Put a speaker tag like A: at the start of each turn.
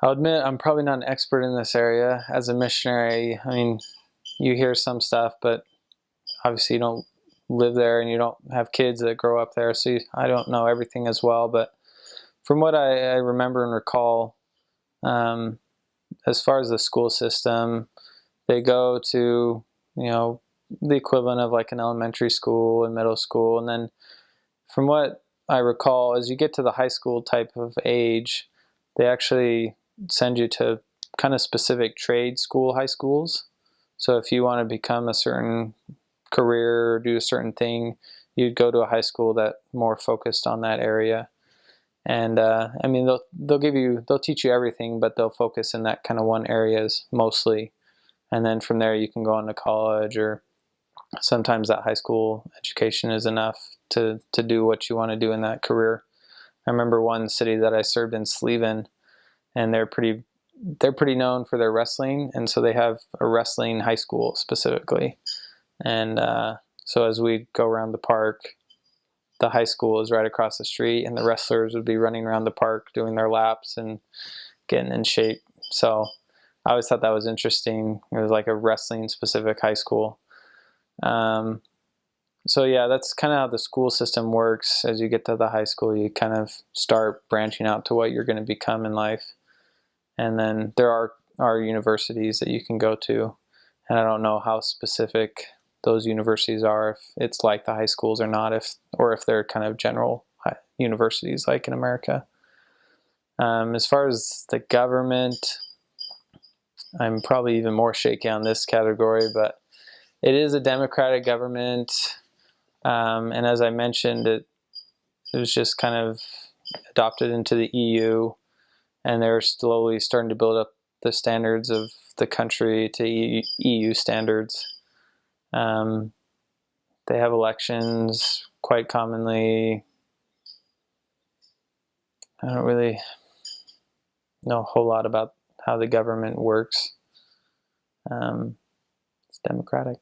A: I'll admit I'm probably not an expert in this area. As a missionary, I mean, you hear some stuff, but obviously you don't live there and you don't have kids that grow up there, so I don't know everything as well. But from what I remember and recall, um, as far as the school system, they go to, the equivalent of like an elementary school and middle school. And then from what I recall, as you get to the high school type of age, they actually send you to kind of specific trade school high schools. So if you want to become a certain career or do a certain thing, you'd go to a high school that more focused on that area. And I mean, they'll teach you everything, but they'll focus in that kind of one areas mostly. And then from there you can go on to college, or sometimes that high school education is enough to do what you want to do in that career. I remember one city that I served in, Sleven, and they're pretty known for their wrestling, and so they have a wrestling high school specifically. And so as we go around the park, the high school is right across the street, and the wrestlers would be running around the park doing their laps and getting in shape. So I always thought that was interesting. It was like a wrestling specific high school. So yeah, that's kind of how the school system works. As you get to the high school, you kind of start branching out to what you're going to become in life. And then there are universities that you can go to. And I don't know how specific those universities are, if it's like the high schools or not, or if they're kind of general universities like in America. As far as the government, I'm probably even more shaky on this category, but it is a democratic government. And as I mentioned, it was just kind of adopted into the EU, and they're slowly starting to build up the standards of the country to EU standards. They have elections quite commonly. I don't really know a whole lot about how the government works. It's democratic.